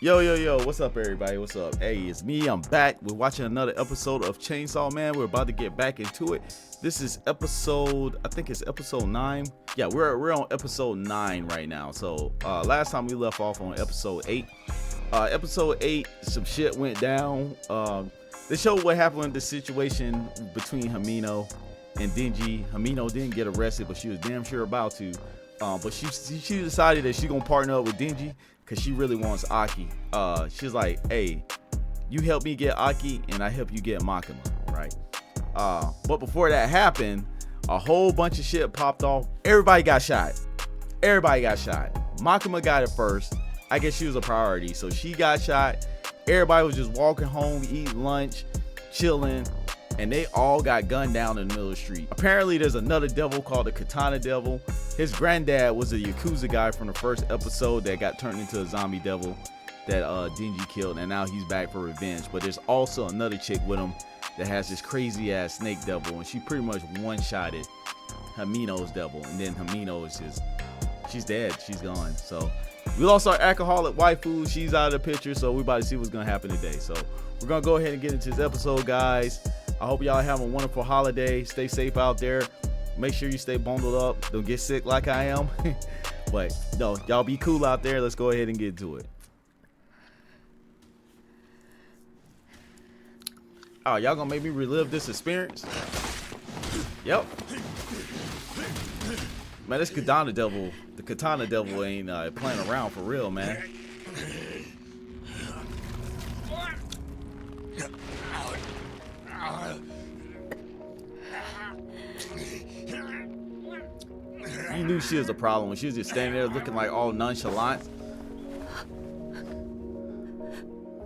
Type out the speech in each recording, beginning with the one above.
Yo, what's up, everybody? What's up? Hey, it's me. I'm back. We're watching another episode of Chainsawman. We're about to get back into it. This is episode, I think it's episode 9. Yeah, we're on episode 9 right now. So last time we left off on episode 8. Episode 8, some shit went down. They showed what happened in the situation between Hamino and Denji. Hamino didn't get arrested, but she was damn sure about to. But she decided that she's gonna partner up with Denji because she really wants Aki. She's like, hey, you help me get Aki and I help you get Makima, right? But before that happened, a whole bunch of shit popped off. Everybody got shot. Makima got it first. I guess she was a priority, so she got shot. Everybody was just walking home, eating lunch, chilling, and they all got gunned down in the middle of the street. Apparently there's another devil called the Katana Devil. His granddad was a Yakuza guy from the first episode that got turned into a zombie devil that Denji killed, and now he's back for revenge. But there's also another chick with him that has this crazy ass snake devil, and she pretty much one-shotted Hamino's devil, and then Hamino is just, she's dead, she's gone. So we lost our alcoholic waifu, she's out of the picture, so we about to see what's gonna happen today. So we're gonna go ahead and get into this episode, guys. I hope y'all have a wonderful holiday. Stay safe out there. Make sure you stay bundled up. Don't get sick like I am. But no, y'all be cool out there. Let's go ahead and get to it. Oh, y'all gonna make me relive this experience? Yep. Man, this Katana Devil, the Katana Devil ain't playing around for real, man. You knew she was a problem when she was just standing there looking like all nonchalant.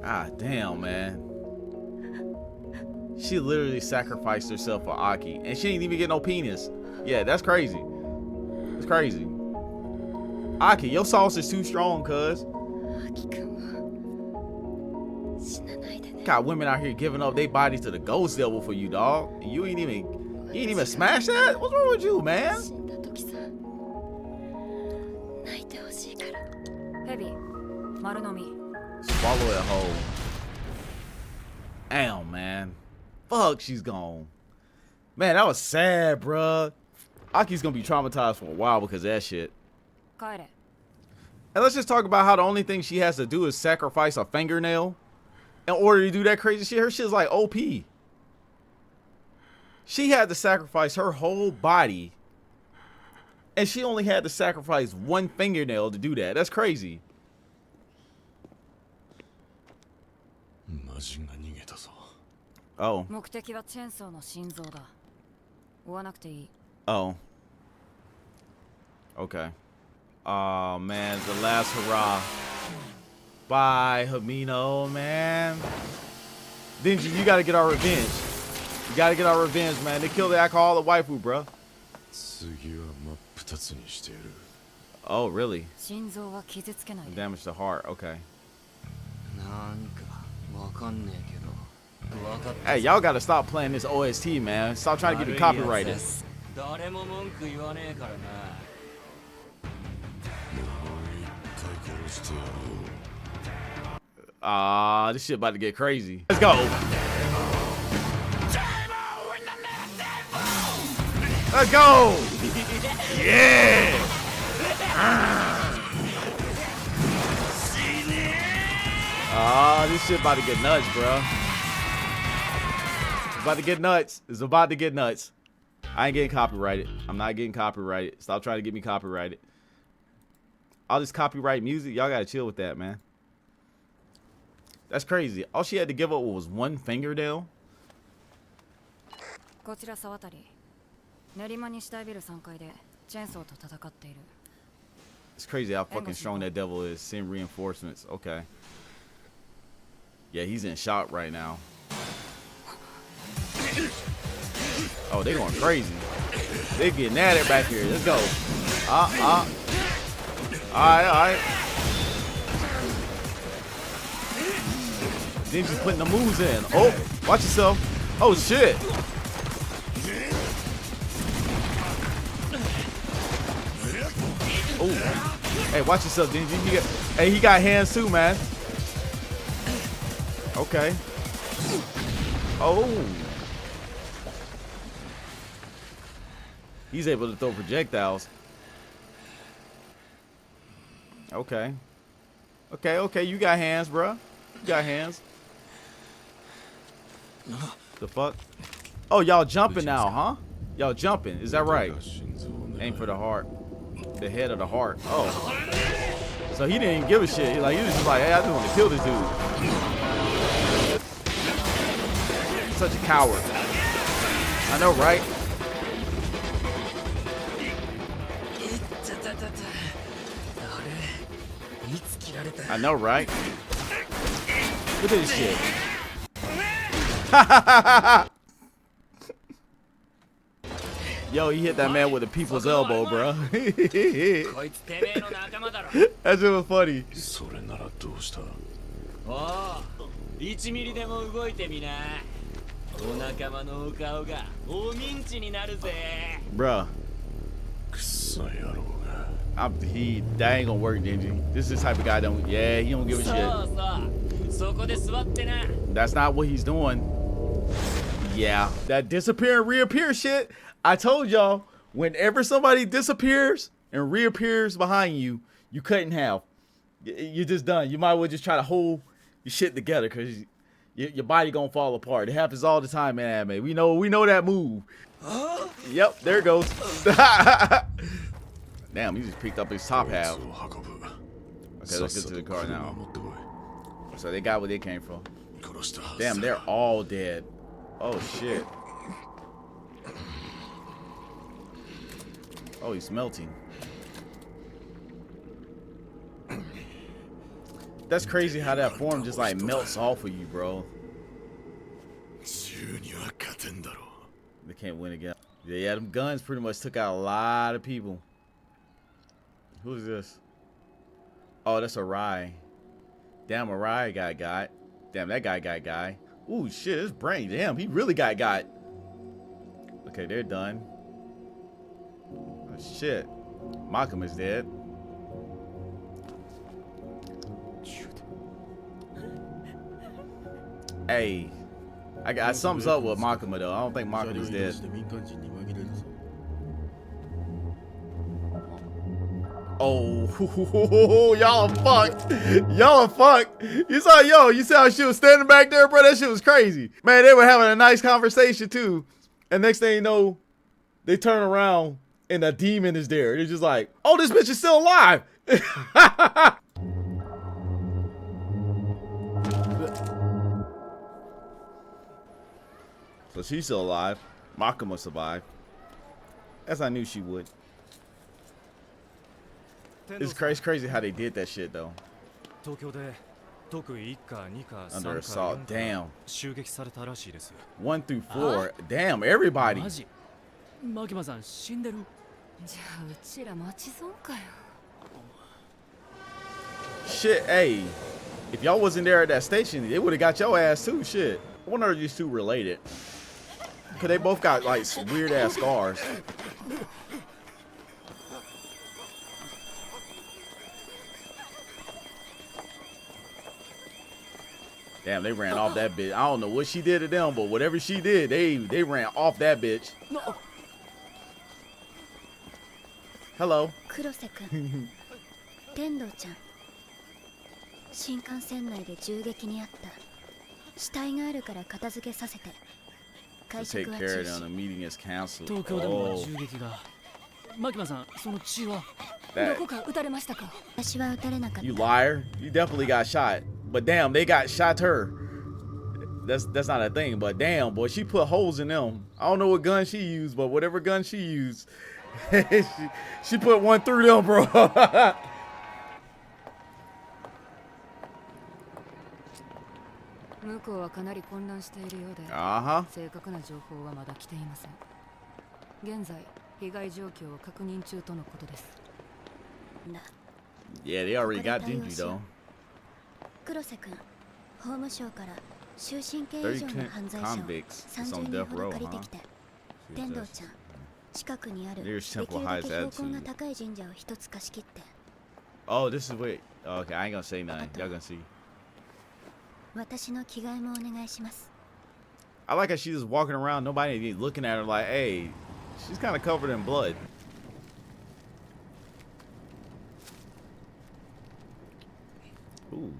Ah, damn, man. She literally sacrificed herself for Aki, and she didn't even get no penis. Yeah, that's crazy. It's crazy. Aki, your sauce is too strong, cuz. Got women out here giving up their bodies to the ghost devil for you, dog. And you ain't even smash that? What's wrong with you, man? Swallow it whole. Damn, man. Fuck, she's gone. Man, that was sad, bruh. Aki's gonna be traumatized for a while because of that shit. And let's just talk about how the only thing she has to do is sacrifice a fingernail in order to do that crazy shit. Her shit's like OP. She had to sacrifice her whole body, and she only had to sacrifice one fingernail to do that. That's crazy. Oh. Oh. Okay. Oh, man. The last hurrah. Bye, Hamino, man. Denji, you gotta get our revenge. You gotta get our revenge, man. They killed the alcoholic waifu, bro. Oh, really? Damage the heart. Okay. Hey, y'all gotta stop playing this OST, man. Stop trying to get it copyrighted. This shit about to get crazy. Let's go. Let's go. Yeah. This shit about to get nuts, bro. About to get nuts. It's about to get nuts. I ain't getting copyrighted. I'm not getting copyrighted. Stop trying to get me copyrighted. All this copyright music, y'all gotta chill with that, man. That's crazy. All she had to give up was one fingernail. It's crazy how fucking strong that devil is. Send reinforcements. Okay. Yeah, he's in shock right now. Oh, they going crazy. They getting at it back here. Let's go. Alright. Then just putting the moves in. Oh, watch yourself. Oh shit. Oh, hey, watch yourself, Denji. He got hands too, man. Okay. Oh. He's able to throw projectiles. Okay. Okay. You got hands, bro. You got hands. The fuck? Oh, y'all jumping now, huh? Y'all jumping. Is that right? Aim for the heart. The head of the heart. Oh. So he didn't even give a shit. He was just like, hey, I just want to kill this dude. Such a coward. I know, right? I know, right? Look at this shit. Yo, he hit that man with a people's elbow, bro. That shit was funny. Bruh. That ain't gonna work, Dingy. This is the type of guy he don't give a shit. That's not what he's doing. Yeah, that disappear and reappear shit. I told y'all, whenever somebody disappears and reappears behind you, you cut in half. You're just done. You might as well just try to hold your shit together because your body gonna fall apart. It happens all the time in anime. We know that move. Yep, there it goes. Damn, he just picked up his top half. Okay, let's get to the car now. So they got where they came from. Damn, they're all dead. Oh shit. Oh, he's melting. That's crazy how that form just like melts off of you, bro. They can't win again. Yeah, them guns pretty much took out a lot of people. Who's this? Oh, that's Arai. Damn, Arai got. Damn, that guy got. Ooh, shit, his brain. Damn, he really got. Okay, they're done. Oh, shit. Makima's dead. Hey, I got something's up with Makima though. I don't think Makima's dead. Oh, y'all are fucked. Y'all are fucked. You see how she was standing back there, bro? That shit was crazy. Man, they were having a nice conversation too. And next thing you know, they turn around and a demon is there. They're just like, oh, this bitch is still alive. So she's still alive. Makima survived. As I knew she would. It's crazy how they did that shit though. Under assault, damn. 1 through 4, damn, everybody. Shit, hey, if y'all wasn't there at that station, they would have got your ass too. Shit. I wonder if these two related. Cause they both got like weird ass scars. Damn, they ran off that bitch. I don't know what she did to them, but whatever she did, they ran off that bitch. No. Hello. Take care of them. The meeting is canceled. Oh. You liar. You definitely got shot. But damn, they got shot her. That's not a thing. But damn, boy, she put holes in them. I don't know what gun she used, but whatever gun she used, she put one through them, bro. Yeah, they already got Dingy though. 30 convicts is on death row, huh? There's Temple High's attitude. Oh, this is wait. Okay, I ain't gonna say nothing. Y'all gonna see. I like how she's just walking around, nobody even looking at her like, hey, she's kind of covered in blood. Ooh.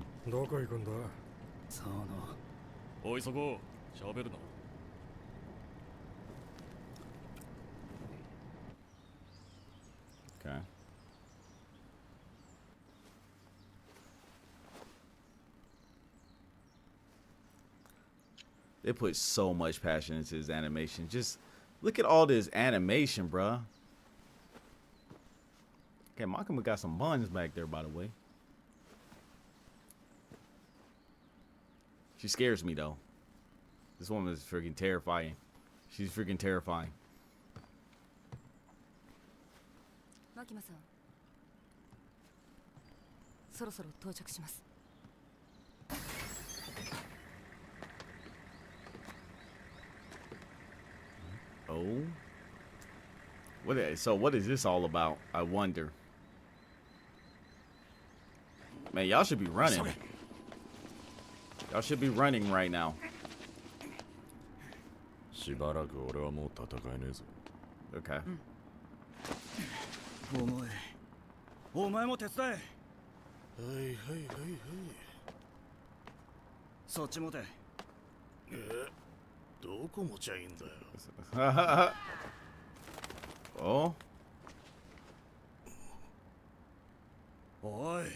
Okay. They put so much passion into his animation. Just look at all this animation, bruh. Okay, Makima got some buns back there, by the way. She scares me, though. This woman is freaking terrifying. She's freaking terrifying. Makima-san. Oh. So what is this all about? I wonder. Man, y'all should be running. Y'all should be running right now. Okay. Oh. What?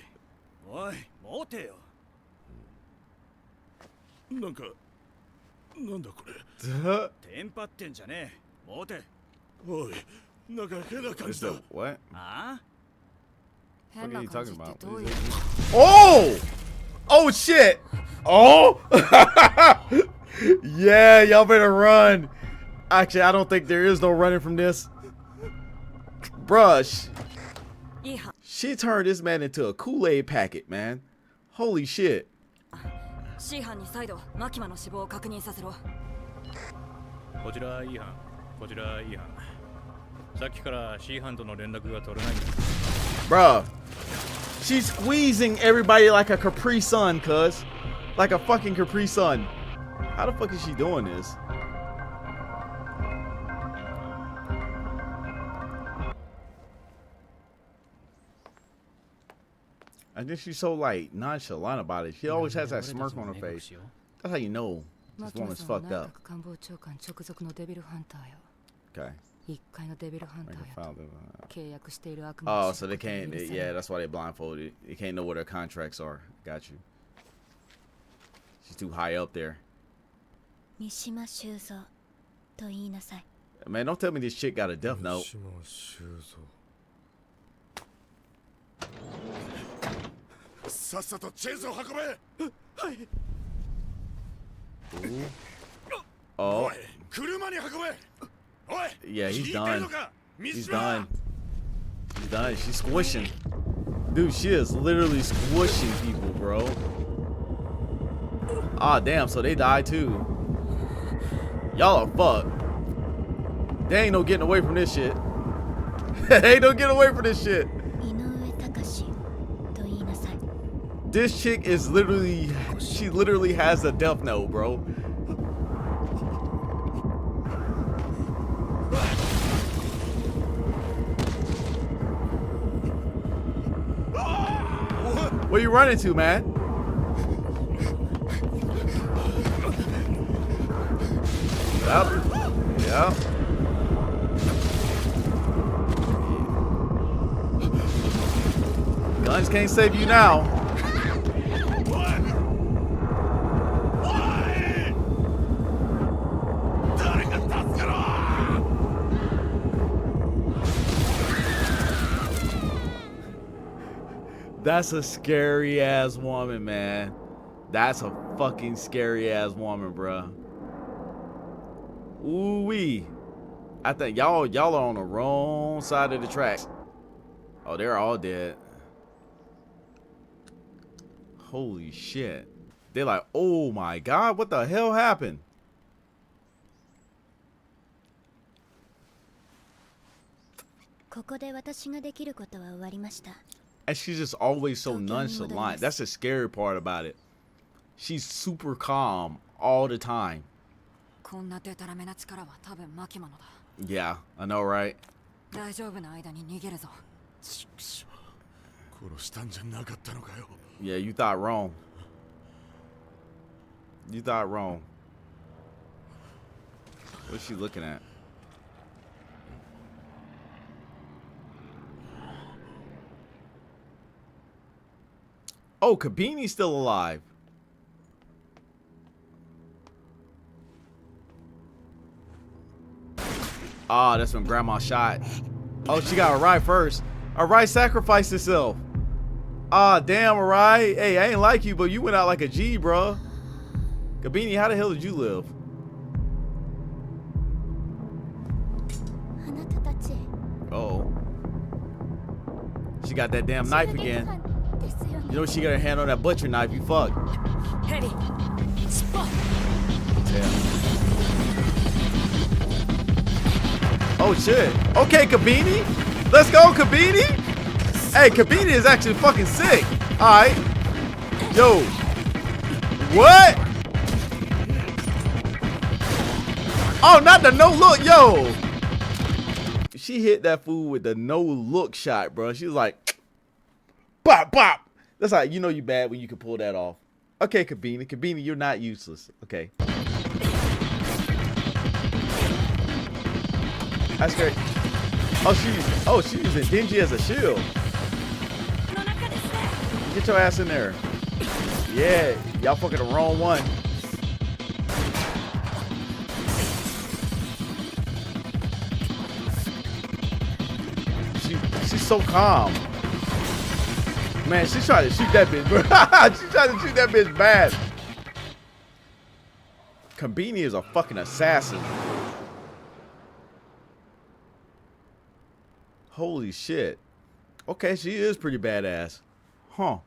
What are you talking about? Oh! Oh shit! Oh! Yeah, y'all better run. Actually, I don't think there is no running from this. Brush. She turned this man into a Kool-Aid packet, man. Holy shit. Bruh. She's squeezing everybody like a Capri Sun, cuz. Like a fucking Capri Sun. How the fuck is she doing this? I think she's so like nonchalant about it. She always has that smirk on her face. That's how you know this woman's fucked up. Okay. Oh, so they can't. Yeah, that's why they blindfolded. They can't know what their contracts are. Got you. She's too high up there. Man, don't tell me this chick got a death note. Ooh. Oh. Yeah, he's done. He's done. He's done. She's squishing. Dude, she is literally squishing people, bro. Ah, damn, so they died too. Y'all are fucked. They ain't no getting away from this shit. They ain't no getting away from this shit. This chick is literally, she literally has a death note, bro. Where you running to, man? Yep. Yep. Guns can't save you now. That's a scary ass woman, man. That's a fucking scary ass woman, bruh. Ooh wee. I think y'all are on the wrong side of the track. Oh, they're all dead. Holy shit. They're like, oh my god, what the hell happened? And she's just always so nonchalant. That's the scary part about it. She's super calm all the time. こんなデタラメな力は多分マキマのだ。 Yeah, I know, right? 大丈夫な間に逃げるぞ。殺したんじゃなかったのかよ。 Yeah, you thought wrong. You thought wrong. What's she looking at? Oh, Kabini's still alive. Ah, that's when Grandma shot. Oh, she got Arai first. Arai sacrificed herself. Ah, damn, Arai. Hey, I ain't like you, but you went out like a G, bro. Kabini, how the hell did you live? あなたたち Oh. She got that damn knife again. ですよ You ね。 know she got her hand on that butcher knife. You fucked. ヘリスポッ Yeah. Oh shit. Okay, Kabini. Let's go, Kabini. Hey, Kabini is actually fucking sick. Alright. Yo. What? Oh, not the no look, yo. She hit that fool with the no look shot, bro. She was like, bop, bop. That's how you know you bad when you can pull that off. Okay, Kabini. Kabini, you're not useless. Okay. That's great. Oh, she's using Dingy as a shield. Get your ass in there. Yeah, y'all fucking the wrong one. She's so calm. Man, she's trying to shoot that bitch, bro. She's trying to shoot that bitch bad. Kabini is a fucking assassin. Holy shit. Okay, she is pretty badass. Huh.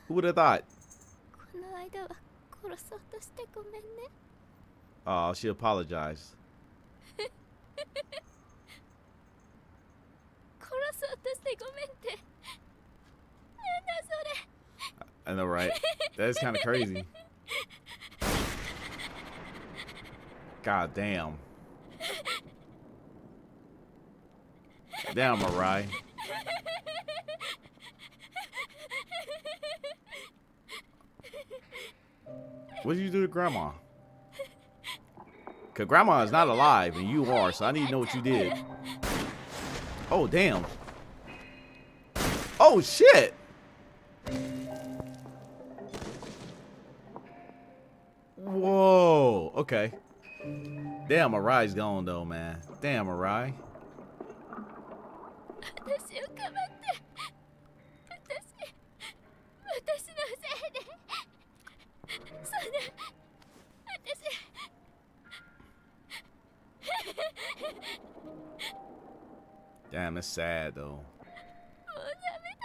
Who would have thought? この間は殺そうとしてごめんね。 Oh, she apologized. 殺そうとしてごめんって。なんだそれ。 I know, right? That's kind of crazy. God damn. Damn, Arai. What did you do to Grandma? Cause Grandma is not alive and you are, so I need to know what you did. Oh, damn. Oh, shit. Whoa. Okay. Damn, Arai's gone though, man. Damn, Arai. 私をかばって。私のせいで。そんな。私。 Damn, it's sad though. もうダメだ。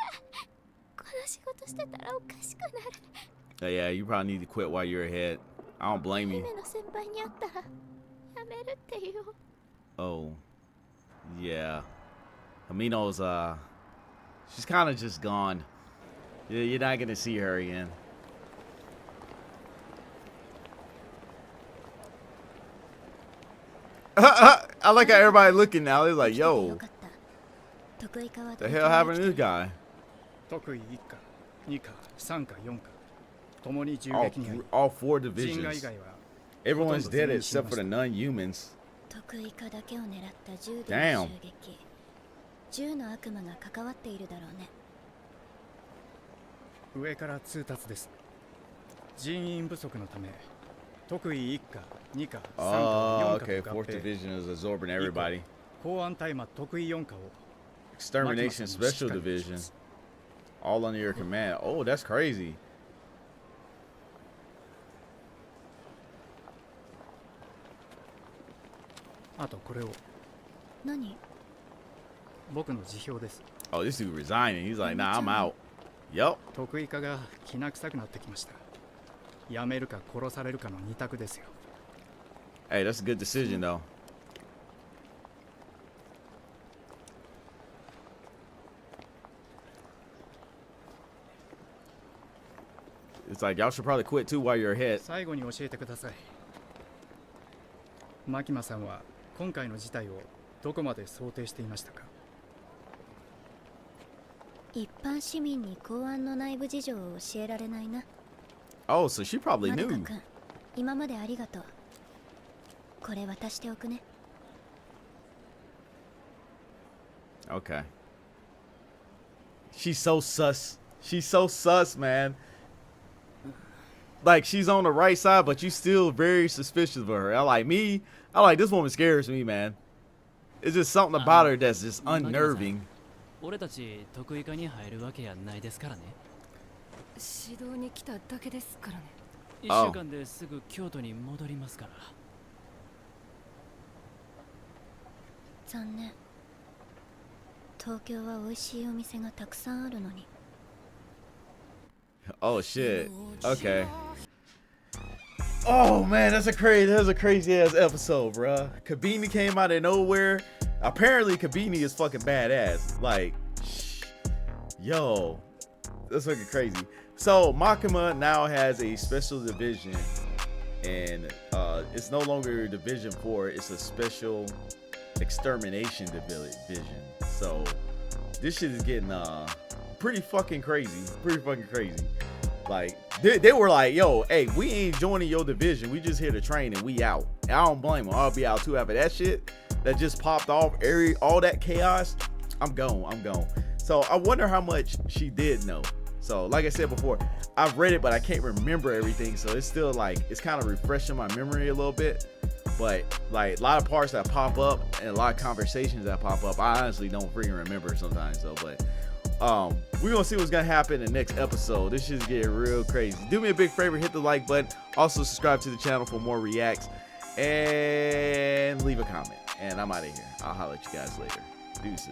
この仕事してたらおかしくなる。 Yeah, you probably need to quit while you're ahead. I don't blame you. 姫の先輩に会ったらやめるって言おう。 Oh, yeah. Amino's she's kind of just gone. You're not gonna see her again. I like how everybody looking now. They're like, yo, the hell happened to this guy? 特異1課、2課、3課、4課、ともに銃 All, 撃に遭い、 all four 人外以 divisions. 外は Everyone's dead except for the non-humans. 特異化だけを狙った銃で Damn. の襲撃。銃の悪魔が関わっているだろうね。上から通達です。人員不足のため、特異1課、2課、3課、 Oh, 4課 okay. と合 Fourth 併、 division is absorbing everybody. 公安大麻特異4課を Extermination Special Division. All under your command. Oh, that's crazy. あとこれを何？僕の辞表です。 Oh, this dude resigning. He's like, nah, I'm out. Yup. 特異化がきな臭くなってきました。辞めるか殺されるかの二択ですよ。 Hey, that's a good decision, though. It's like y'all should probably quit too while you're ahead. 最後に教えてください。マキマさんは今回の事態をどこまで想定していましたか？一般市民に公安の内部事情を教えられないな。Oh, so she probably マド knew. カ君、今までありがとう。これ渡しておくね。Okay. She's so sus. She's so sus, man. Like, she's on the right side, but you still very suspicious of her. I like this woman scares me, man. It's just something about her that's just unnerving. 俺たち得意科に入るわけやないですからね。指導に来ただけですからね。1週間ですぐ京都に戻りますから。残念。東京は美味しいお店がたくさんあるのに。Oh shit. Okay. Oh man, that's a crazy ass episode, bruh. Kabini came out of nowhere. Apparently Kabini is fucking badass. Like, yo, that's fucking crazy. So Makima now has a special division, and it's no longer Division 4. It's a special extermination division. So this shit is getting pretty fucking crazy. Like they were like, yo, hey, we ain't joining your division. We just here to train and we out. And I don't blame them. I'll be out too after that shit that just popped off. All that chaos. I'm gone. So I wonder how much she did know. So like I said before, I've read it, but I can't remember everything. So it's still like, it's kind of refreshing my memory a little bit. But like a lot of parts that pop up and a lot of conversations that pop up, I honestly don't freaking remember sometimes. So, but we're gonna see what's gonna happen in the next episode. This shit's getting real crazy. Do me a big favor, hit the like button. Also subscribe to the channel for more reacts and leave a comment. And I'm out of here. I'll holler at you guys later. Deuces.